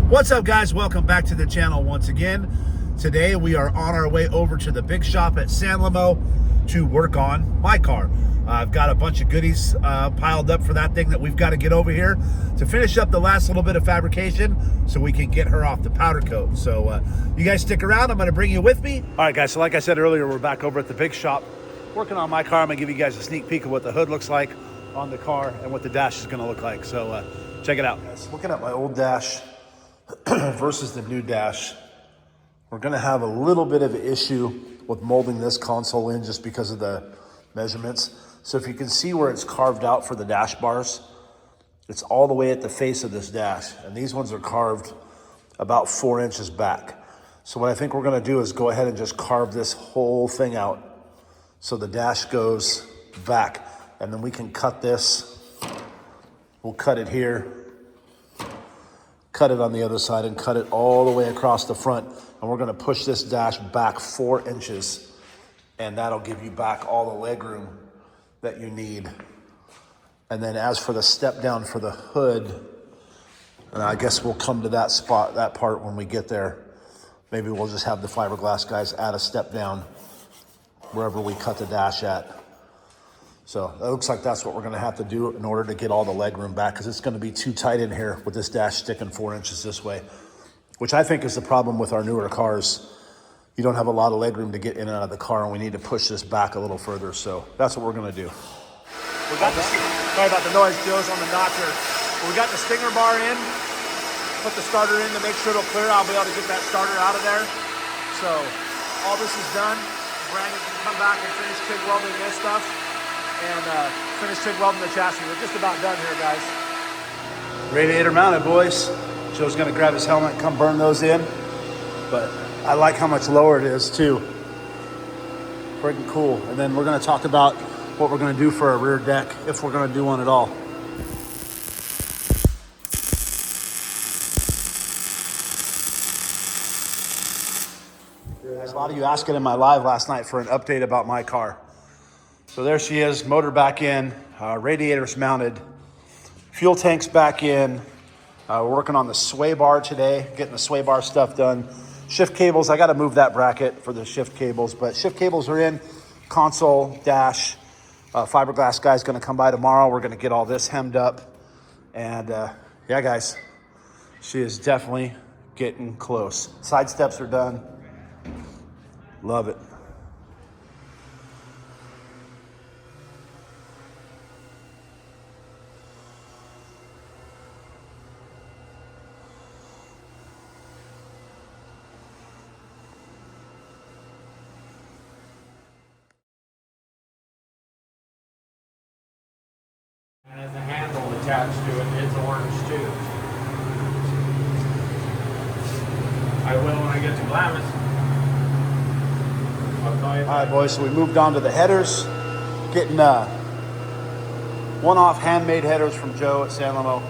What's up, guys? Welcome back to the channel once again. Today we are on our way over to the big shop at Sand Limo to work on my car. I've got a bunch of goodies piled up for that thing that we've got to get over here to finish up the last little bit of fabrication so we can get her off the powder coat. So you guys stick around. I'm going to bring you with me. All right, guys. So like I said earlier, we're back over at the big shop working on my car. I'm going to give you guys a sneak peek of what the hood looks like on the car and what the dash is going to look like. So check it out. Guys, looking at my old dash versus the new dash, we're going to have a little bit of an issue with molding this console in just because of the measurements. So if you can see where it's carved out for the dash bars, it's all the way at the face of this dash, and these ones are carved about 4 inches back. So what I think we're going to do is go ahead and just carve this whole thing out so the dash goes back, and then we can cut this. We'll cut it here, cut it on the other side, and cut it all the way across the front. And we're going to push this dash back 4 inches, and that'll give you back all the leg room that you need. And then as for the step down for the hood, and I guess we'll come to that spot, that part when we get there. Maybe we'll just have the fiberglass guys add a step down wherever we cut the dash at. So that looks like that's what we're gonna have to do in order to get all the leg room back, because it's gonna be too tight in here with this dash sticking 4 inches this way, which I think is the problem with our newer cars. You don't have a lot of leg room to get in and out of the car, and we need to push this back a little further. So that's what we're gonna do. We got sorry about the noise, Joe's on the notcher. We got the stinger bar in, put the starter in to make sure it'll clear. I'll be able to get that starter out of there. So all this is done. Brandon can come back and finish TIG welding this stuff and finish TIG welding the chassis. We're just about done here, guys. Radiator mounted, boys. Joe's gonna grab his helmet and come burn those in. But I like how much lower it is too. Freaking cool. And then we're gonna talk about what we're gonna do for our rear deck, if we're gonna do one at all. There's a lot of you asking in my live last night for an update about my car. So there she is, motor back in, radiators mounted, fuel tanks back in. We're working on the sway bar today, getting the sway bar stuff done. Shift cables, I gotta move that bracket for the shift cables, but shift cables are in, console, dash. Fiberglass guy's gonna come by tomorrow. We're gonna get all this hemmed up. And yeah, guys, she is definitely getting close. Side steps are done. Love it. And there's a handle attached to it. It's orange too. I will when I get to Glamis. I'll call you. All right, boys, so we moved on to the headers. Getting one-off handmade headers from Joe at Sand Limo.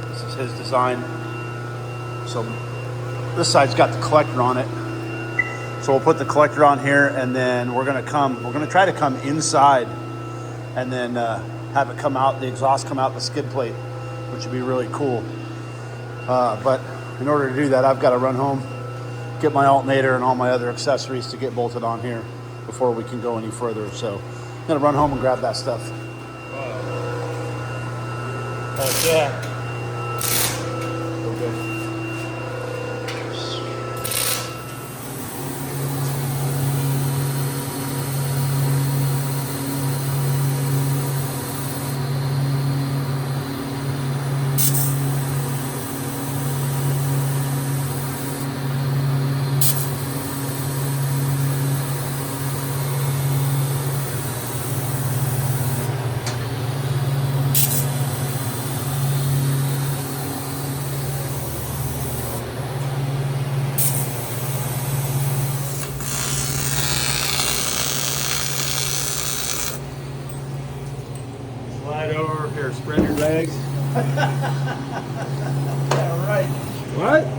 This is his design. So this side's got the collector on it. So we'll put the collector on here, and then we're gonna try to come inside and then have it come out, the exhaust come out the skid plate, which would be really cool. But in order to do that, I've got to run home, get my alternator and all my other accessories to get bolted on here before we can go any further. So I'm gonna run home and grab that stuff. Oh, yeah. Okay. Slide over here, spread your legs. Yeah, right. What? All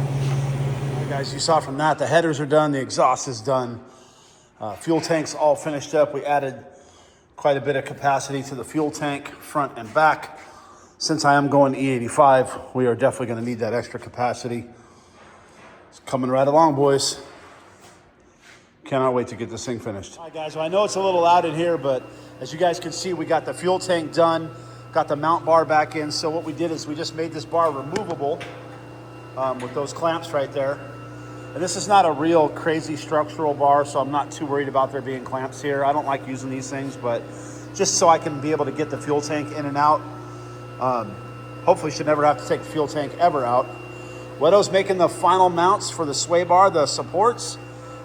right, guys, you saw from that, the headers are done, the exhaust is done. Fuel tank's all finished up. We added quite a bit of capacity to the fuel tank, front and back. since I am going E85, we are definitely going to need that extra capacity. It's coming right along, boys. Cannot wait to get this thing finished. All right, guys, well, I know it's a little loud in here, but as you guys can see, we got the fuel tank done, got the mount bar back in. So what we did is we just made this bar removable with those clamps right there. And this is not a real crazy structural bar, so I'm not too worried about there being clamps here. I don't like using these things, but just so I can be able to get the fuel tank in and out. Hopefully should never have to take the fuel tank ever out. Weto's making the final mounts for the sway bar, the supports.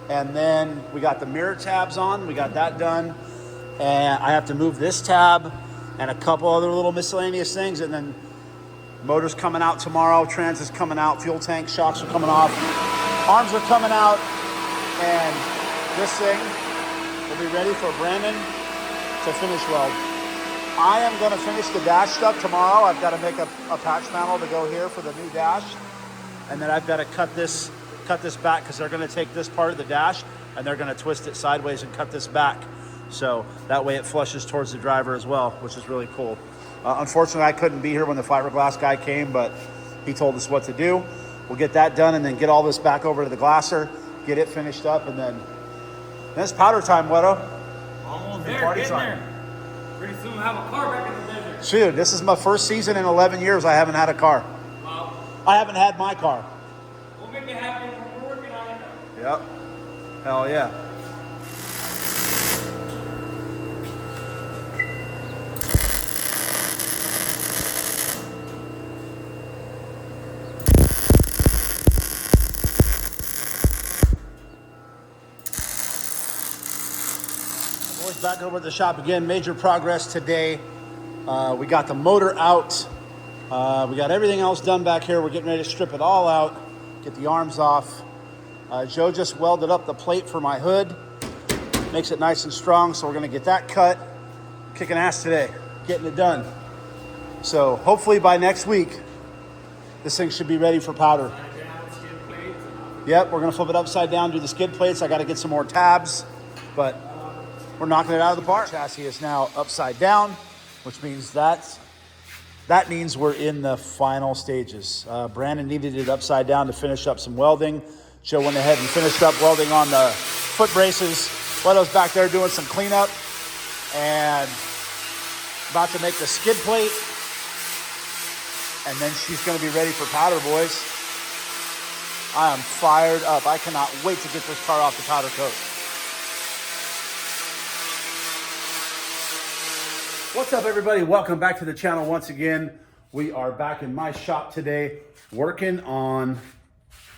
And then we got the mirror tabs on, we got that done. And I have to move this tab and a couple other little miscellaneous things. And then motor's coming out tomorrow, trans is coming out, fuel tank shocks are coming off. Arms are coming out, and this thing will be ready for Brandon to finish weld. I am going to finish the dash stuff tomorrow. I've got to make a patch panel to go here for the new dash, and then I've got to cut this back because they're going to take this part of the dash and they're going to twist it sideways and cut this back, so that way it flushes towards the driver as well, which is really cool. Unfortunately, I couldn't be here when the fiberglass guy came, but he told us what to do. We'll get that done and then get all this back over to the glasser, get it finished up, and then it's powder time, Weto. Almost there, getting there. Pretty soon we'll have a car back in the desert. Dude, this is my first season in 11 years I haven't had a car. Wow. I haven't had my car. We'll make it happen. We're working on it. Yep. Hell yeah. Back over at the shop again. Major progress today. We got the motor out. We got everything else done back here. We're getting ready to strip it all out, get the arms off. Joe just welded up the plate for my hood. Makes it nice and strong, so we're going to get that cut. Kicking ass today, getting it done. So hopefully by next week, this thing should be ready for powder. Yep, we're going to flip it upside down, do the skid plates. I got to get some more tabs, but we're knocking it out of the park. Chassis is now upside down, which means that means we're in the final stages. Brandon needed it upside down to finish up some welding. Joe went ahead and finished up welding on the foot braces. Weto's back there doing some cleanup and about to make the skid plate. And then she's going to be ready for powder, boys. I am fired up. I cannot wait to get this car off the powder coat. What's up, everybody? Welcome back to the channel once again. We are back in my shop today working on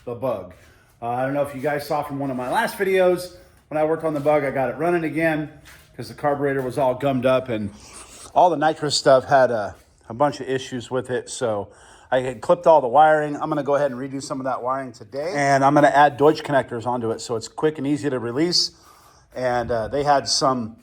the bug. I don't know if you guys saw from one of my last videos, when I worked on the bug, I got it running again because the carburetor was all gummed up and all the nitrous stuff had a bunch of issues with it. So I had clipped all the wiring. I'm going to go ahead and redo some of that wiring today. And I'm going to add Deutsch connectors onto it so it's quick and easy to release. And they had some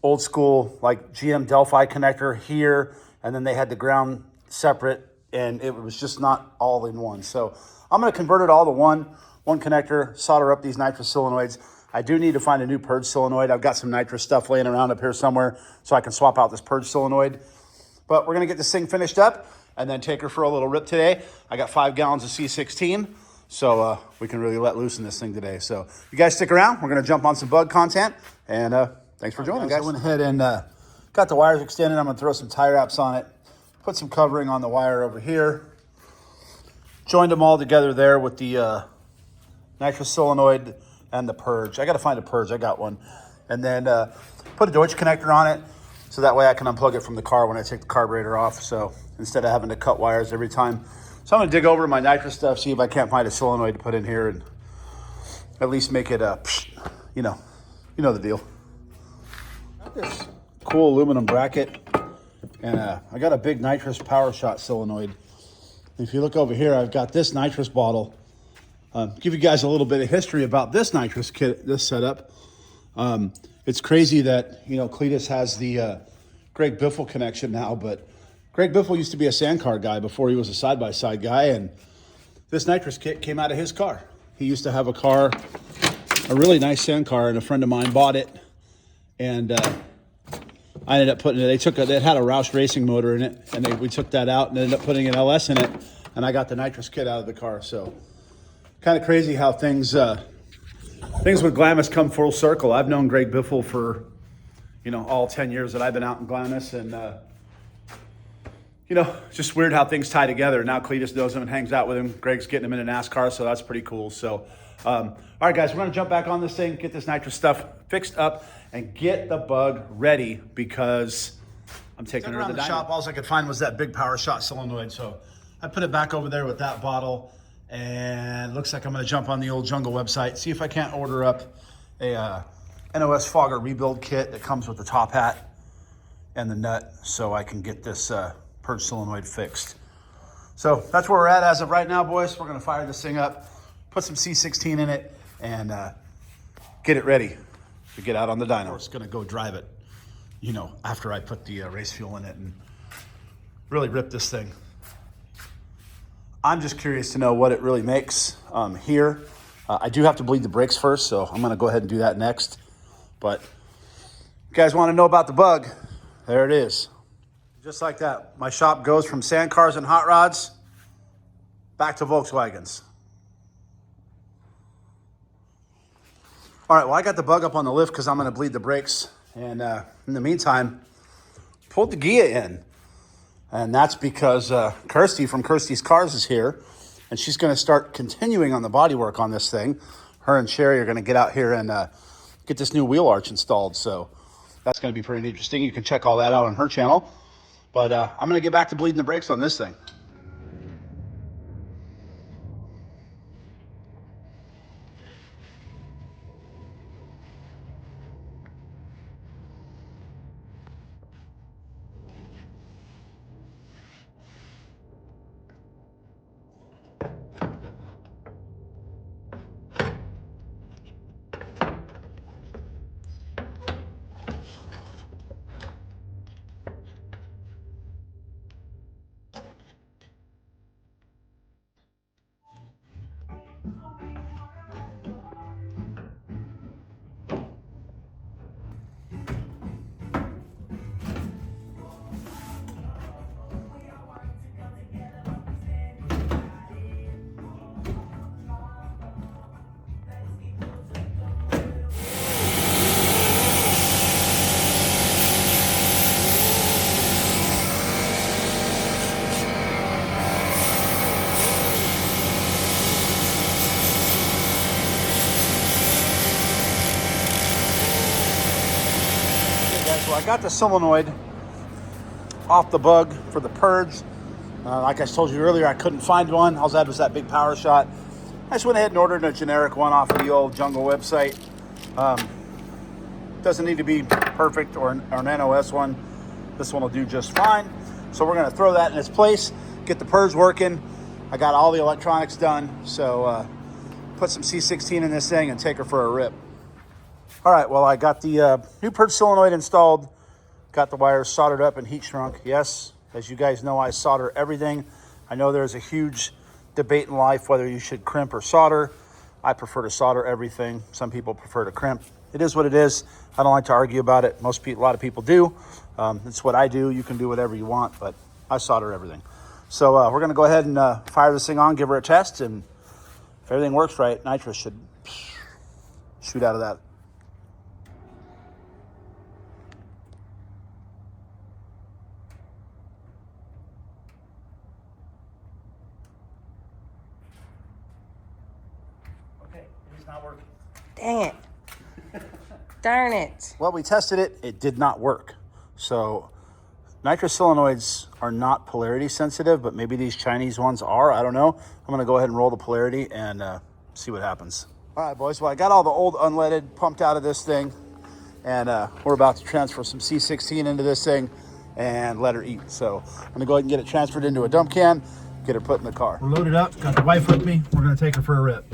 old school like GM Delphi connector here, and then they had the ground separate, and it was just not all in one. So I'm going to convert it all to one connector, solder up these nitrous solenoids. I do need to find a new purge solenoid. I've got some nitrous stuff laying around up here somewhere so I can swap out this purge solenoid. But we're going to get this thing finished up and then take her for a little rip today. I got 5 gallons of C16, so we can really let loose in this thing today. So you guys stick around. We're going to jump on some bug content, and thanks for joining, guys. I went ahead and got the wires extended. I'm going to throw some tie wraps on it, put some covering on the wire over here, joined them all together there with the nitrous solenoid and the purge. I got to find a purge. I got one. And then put a Deutsch connector on it so that way I can unplug it from the car when I take the carburetor off. So instead of having to cut wires every time. So I'm going to dig over my nitrous stuff, see if I can't find a solenoid to put in here and at least make it, you know the deal. Got this cool aluminum bracket, and I got a big nitrous power shot solenoid. If you look over here, I've got this nitrous bottle. Give you guys a little bit of history about this nitrous kit, this setup. It's crazy that, Cletus has the Greg Biffle connection now, but Greg Biffle used to be a sand car guy before he was a side-by-side guy, and this nitrous kit came out of his car. He used to have a car, a really nice sand car, and a friend of mine bought it, and I ended up putting it, they had a Roush racing motor in it, and we took that out and ended up putting an LS in it, and I got the nitrous kit out of the car. So kind of crazy how things with Glamis come full circle. I've known Greg Biffle for, you know, all 10 years that I've been out in Glamis, and you know, just weird how things tie together. Now Cletus knows him and hangs out with him. Greg's getting him in a NASCAR, so that's pretty cool. So, all right, guys, we're going to jump back on this thing, get this nitrous stuff fixed up, and get the bug ready because I'm taking her to the shop. All I could find was that big power shot solenoid, so I put it back over there with that bottle, and it looks like I'm going to jump on the old Jungle website, see if I can't order up a NOS fogger rebuild kit that comes with the top hat and the nut, so I can get this purge solenoid fixed. So that's where we're at as of right now, boys. We're gonna fire this thing up, put some C16 in it, and get it ready to get out on the dyno. It's gonna go drive it, you know, after I put the race fuel in it and really rip this thing. I'm just curious to know what it really makes here. I do have to bleed the brakes first, so I'm gonna go ahead and do that next. But if you guys wanna know about the bug, there it is. Just like that, my shop goes from sand cars and hot rods back to Volkswagens. All right, well, I got the bug up on the lift because I'm going to bleed the brakes. And in the meantime, pulled the Gia in. And that's because Kirsty from Kirsty's Cars is here. And she's going to start continuing on the bodywork on this thing. Her and Sherry are going to get out here and get this new wheel arch installed. So that's going to be pretty interesting. You can check all that out on her channel. But I'm going to get back to bleeding the brakes on this thing. So I got the solenoid off the bug for the purge. Like I told you earlier, I couldn't find one. All I had was that big power shot. I just went ahead and ordered a generic one off of the old Jungle website. Doesn't need to be perfect or an NOS one. This one will do just fine. So we're going to throw that in its place, get the purge working. I got all the electronics done. So put some C16 in this thing and take her for a rip. All right, well, I got the new purge solenoid installed, got the wires soldered up and heat shrunk. Yes, as you guys know, I solder everything. I know there's a huge debate in life whether you should crimp or solder. I prefer to solder everything. Some people prefer to crimp. It is what it is. I don't like to argue about it. A lot of people do. It's what I do. You can do whatever you want, but I solder everything. So we're gonna go ahead and fire this thing on, give her a test, and if everything works right, nitrous should shoot out of that. Not working. Dang it. Darn it. Well, we tested it. It did not work. So nitrous solenoids are not polarity sensitive, but maybe these Chinese ones are. I don't know. I'm going to go ahead and roll the polarity and see what happens. All right, boys. Well, I got all the old unleaded pumped out of this thing, and we're about to transfer some C16 into this thing and let her eat. So I'm going to go ahead and get it transferred into a dump can, get her put in the car. We're loaded up. Got the wife with me. We're going to take her for a rip.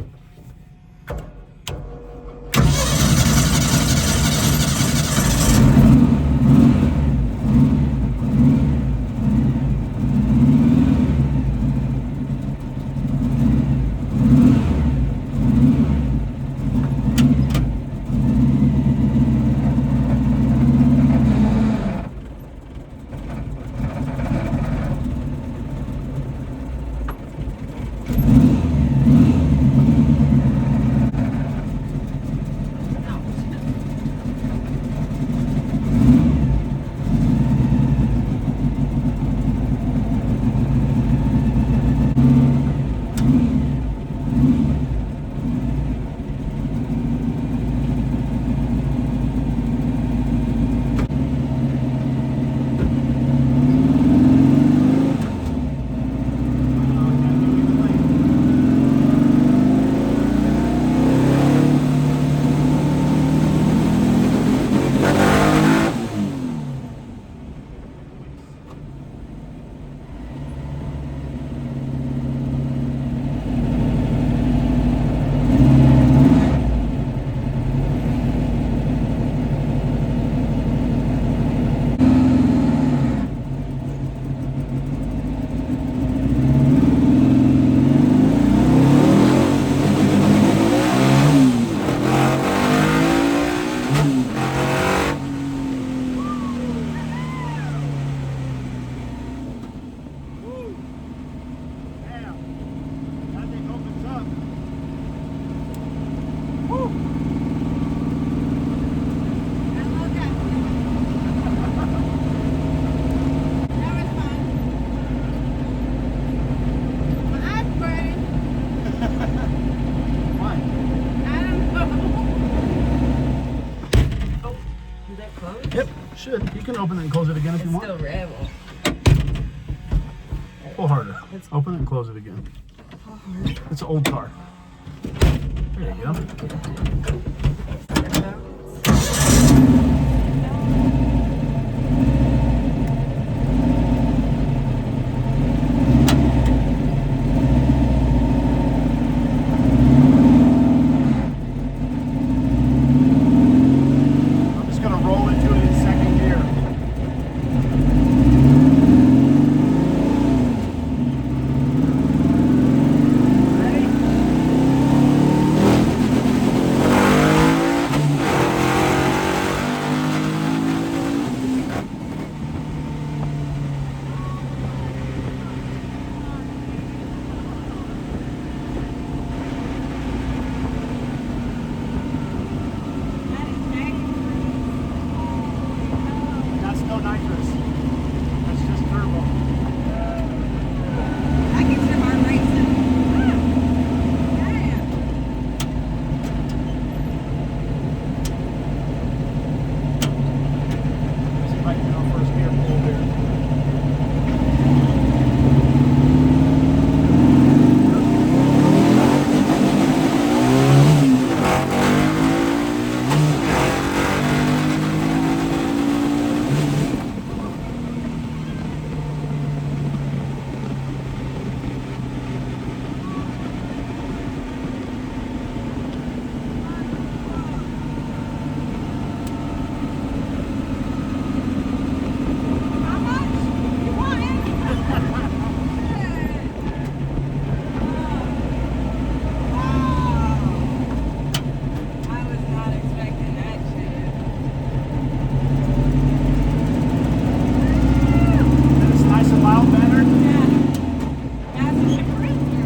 can open it and close it again if you want. Still rebel. Pull harder. Open it and close it again. It's an old car. There you go. I'm just going to roll into it in second gear. That's no nitrous. That's just turbo. I can see my racing. See if I can get on first gear pull here. How much? You want it? I was not expecting that shit. And it's nice and mild mannered. Yeah. That's a cruiser.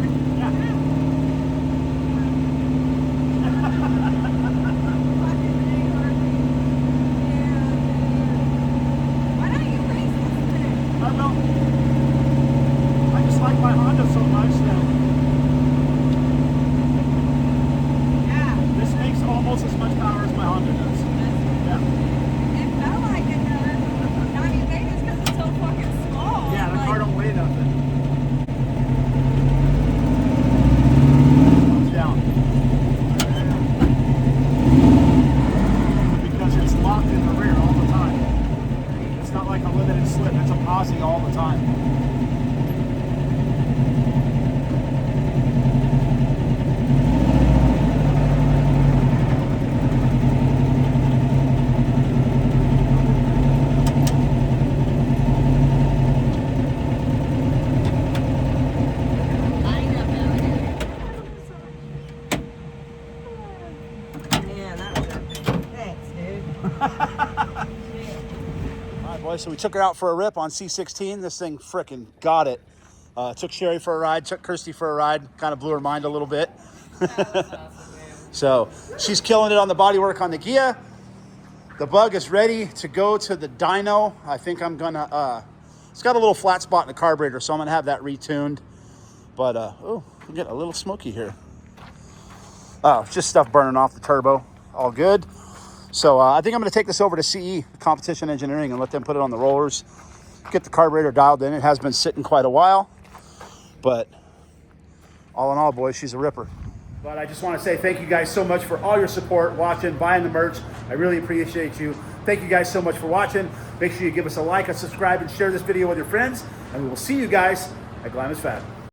Why don't you race this thing? I don't know. I just like my Honda so much that Yeah. this makes almost as much power as my Honda does. Yeah. It felt like it does. I mean, maybe it's because it's so fucking small. Yeah, the like, car don't weigh nothing. Comes down. Because it's locked in the rear all the time. It's not like a limited slip, it's a posse all the time. Yeah, that was okay. Thanks, dude. All right, boys, so we took her out for a rip on C16. This thing frickin' got it. Took Sherry for a ride, took Kirsty for a ride, kind of blew her mind a little bit. So she's killing it on the bodywork on the Gia. The Bug is ready to go to the dyno. I think I'm gonna, it's got a little flat spot in the carburetor, so I'm gonna have that retuned. But, oh, we're getting a little smoky here. Oh, it's just stuff burning off the turbo. All good. So I think I'm gonna take this over to CE, Competition Engineering, and let them put it on the rollers. Get the carburetor dialed in. It has been sitting quite a while. But all in all, boys, she's a ripper. But I just want to say thank you guys so much for all your support, watching, buying the merch. I really appreciate you. Thank you guys so much for watching. Make sure you give us a like, a subscribe, and share this video with your friends. And we will see you guys at Glam is Fab.